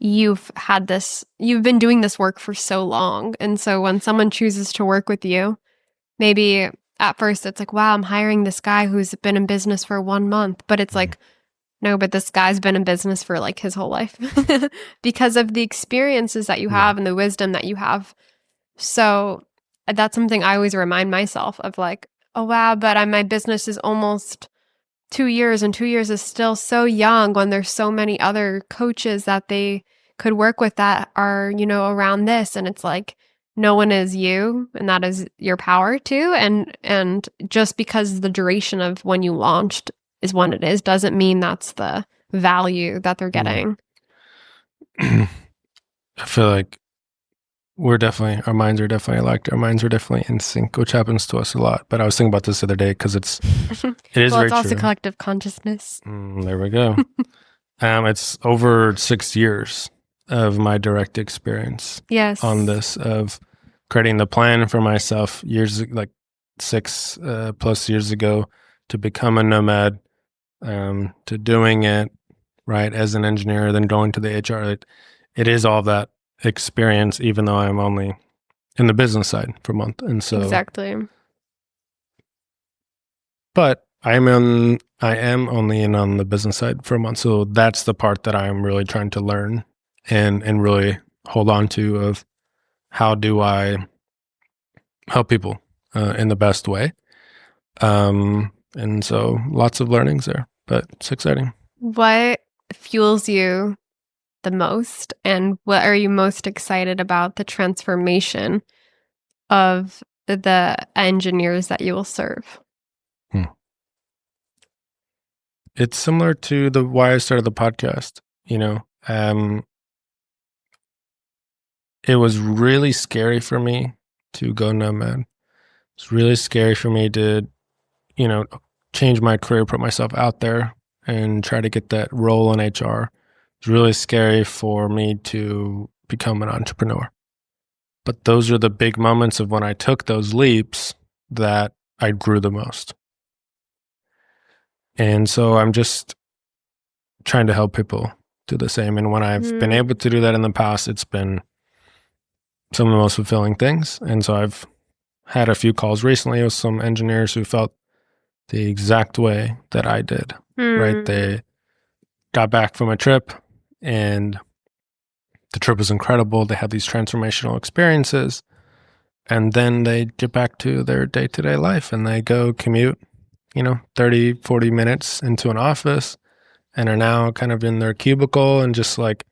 you've been doing this work for so long. And so when someone chooses to work with you, maybe at first it's like, wow, I'm hiring this guy who's been in business for 1 month, but it's like, no, but this guy's been in business for like his whole life because of the experiences that you have and the wisdom that you have. So that's something I always remind myself of, like, oh, wow, but my business is almost 2 years, and 2 years is still so young when there's so many other coaches that they could work with that are, around this. And it's like, no one is you, and that is your power too. And just because the duration of when you launched is when it is, doesn't mean that's the value that they're getting. I feel like our minds are definitely alike. Our minds are definitely in sync, which happens to us a lot. But I was thinking about this the other day because it is well, very it's also true. Collective consciousness. There we go. It's over 6 years of my direct experience on this, of creating the plan for myself like 6 plus years ago to become a nomad, to doing it right as an engineer, then going to the HR. It is all that experience, even though I'm only in the business side for a month. And so exactly. But I am only in on the business side for a month. So that's the part that I'm really trying to learn and really hold on to, of how do I help people in the best way. And so lots of learnings there, but it's exciting. What fuels you the most, and what are you most excited about the transformation of the engineers that you will serve? It's similar to why I started the podcast. It was really scary for me to go nomad. It's really scary for me to, change my career, put myself out there and try to get that role in HR. It's really scary for me to become an entrepreneur. But those are the big moments of when I took those leaps that I grew the most. And so I'm just trying to help people do the same. And when I've been able to do that in the past, it's been some of the most fulfilling things. And so I've had a few calls recently with some engineers who felt the exact way that I did, right? They got back from a trip and the trip was incredible. They had these transformational experiences, and then they get back to their day-to-day life and they go commute, 30, 40 minutes into an office, and are now kind of in their cubicle and just like,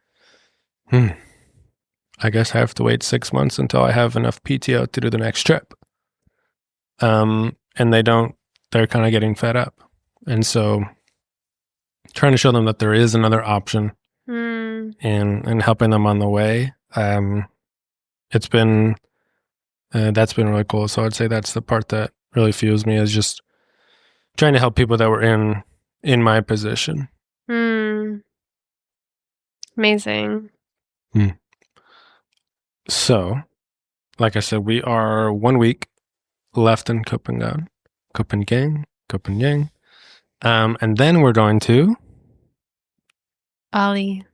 I guess I have to wait 6 months until I have enough PTO to do the next trip. And they're kind of getting fed up. And so trying to show them that there is another option and helping them on the way. That's been really cool. So I'd say that's the part that really fuels me, is just trying to help people that were in my position. Amazing. So, like I said, we are 1 week left in Copenhagen. And then we're going to Bali.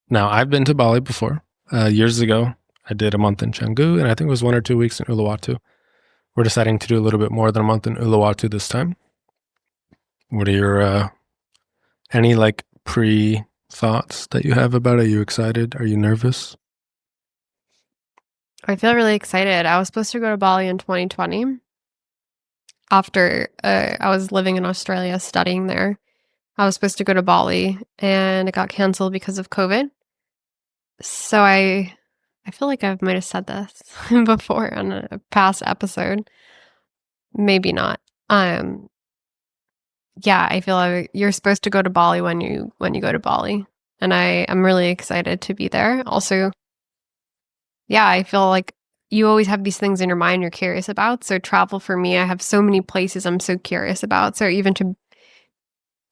Now, I've been to Bali before. Years ago, I did a month in Canggu, and I think it was 1 or 2 weeks in Uluwatu. We're deciding to do a little bit more than a month in Uluwatu this time. What are your any like pre-thoughts that you have about it? Are you excited? Are you nervous? I feel really excited. I was supposed to go to Bali in 2020 after I was living in Australia studying there. I was supposed to go to Bali and it got canceled because of COVID. So I feel like I might have said this before on a past episode. Maybe not. Yeah, I feel like you're supposed to go to Bali when you go to Bali. And I'm really excited to be there. Also, yeah, I feel like you always have these things in your mind you're curious about. So travel for me, I have so many places I'm so curious about. So even to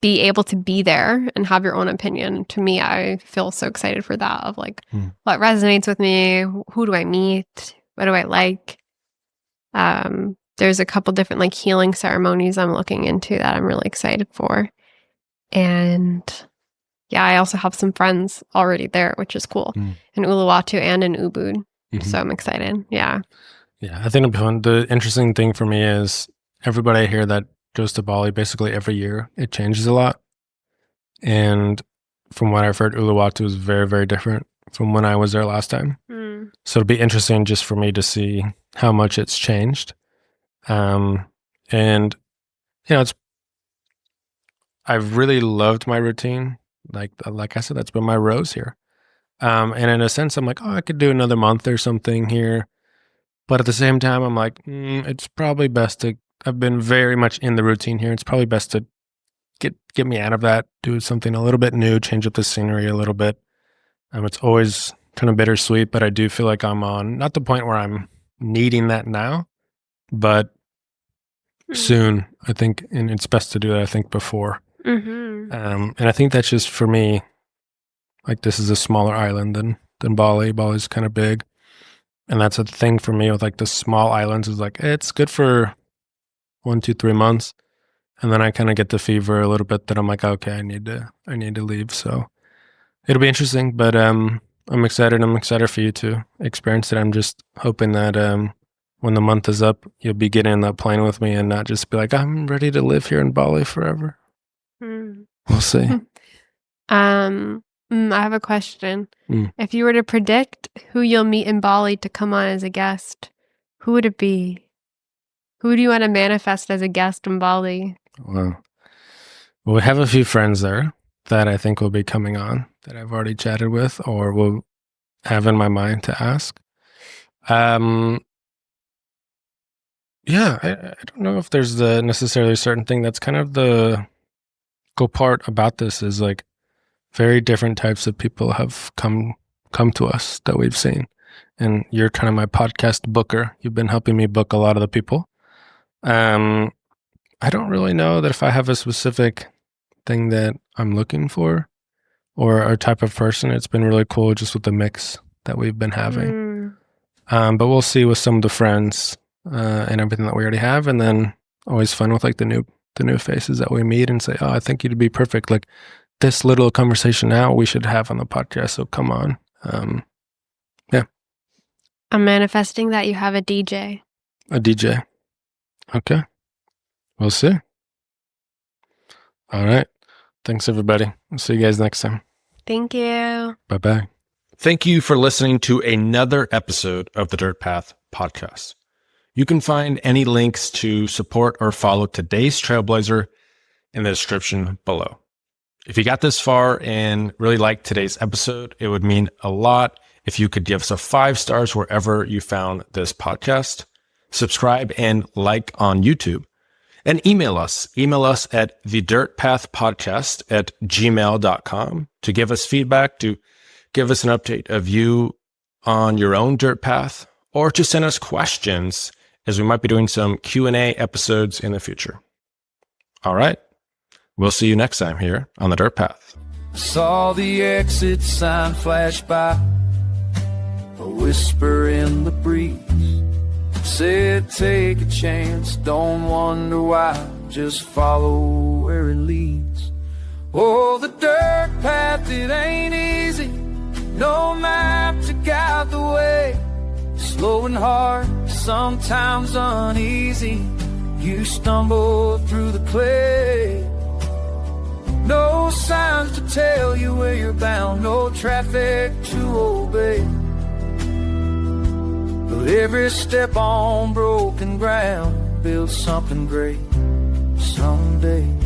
be able to be there and have your own opinion, to me, I feel so excited for that of like what resonates with me, who do I meet, what do I like. There's a couple different like healing ceremonies I'm looking into that I'm really excited for. And yeah, I also have some friends already there, which is cool, in Uluwatu and in Ubud. So I'm excited. Yeah. Yeah, I think it'll be fun. The interesting thing for me is everybody I hear that goes to Bali basically every year, it changes a lot. And from what I've heard, Uluwatu is very, very different from when I was there last time. So it'll be interesting just for me to see how much it's changed. And you know, I've really loved my routine. Like I said, that's been my rose here. And in a sense, I'm like, oh, I could do another month or something here. But at the same time, I'm like, it's probably best to, I've been very much in the routine here. It's probably best to get me out of that, do something a little bit new, change up the scenery a little bit. It's always kind of bittersweet, but I do feel like I'm on, not the point where I'm needing that now, but soon, I think, and it's best to do that, I think, before. And I think that's just for me, like this is a smaller island than Bali. Bali's kind of big. And that's a thing for me with like the small islands is like, it's good for 1, 2, 3 months. And then I kind of get the fever a little bit that I'm like, okay, I need to leave. So it'll be interesting, but I'm excited. I'm excited for you to experience it. I'm just hoping that when the month is up, you'll be getting in that plane with me and not just be like, I'm ready to live here in Bali forever. We'll see. I have a question. If you were to predict who you'll meet in Bali to come on as a guest, who would it be? Who do you want to manifest as a guest in Bali? Wow. Well, we have a few friends there that I think will be coming on that I've already chatted with or will have in my mind to ask. Yeah, I don't know if there's the necessarily a certain thing. That's kind of the cool part about this is like very different types of people have come to us that we've seen. And you're kind of my podcast booker. You've been helping me book a lot of the people. I don't really know that if I have a specific thing that I'm looking for or a type of person. It's been really cool just with the mix that we've been having. But we'll see with some of the friends and everything that we already have. And then always fun with like the new faces that we meet and say, oh, I think you'd be perfect. Like this little conversation now we should have on the podcast. So come on. Yeah. I'm manifesting that you have a DJ. A DJ. Okay. We'll see. All right. Thanks, everybody. We'll see you guys next time. Thank you. Bye-bye. Thank you for listening to another episode of the Dirt Path podcast. You can find any links to support or follow today's Trailblazer in the description below. If you got this far and really liked today's episode, it would mean a lot if you could give us a 5 stars wherever you found this podcast. Subscribe and like on YouTube. And email us at thedirtpathpodcast@gmail.com to give us feedback, to give us an update of you on your own dirt path, or to send us questions, as we might be doing some Q&A episodes in the future. All right. We'll see you next time here on the Dirt Path. Saw the exit sign flash by, a whisper in the breeze. Said take a chance, don't wonder why, just follow where it leads. Oh, the dirt path, it ain't easy, no map to guide the way. Slow and hard, sometimes uneasy, you stumble through the clay. No signs to tell you where you're bound, no traffic to obey. But every step on broken ground builds something great someday.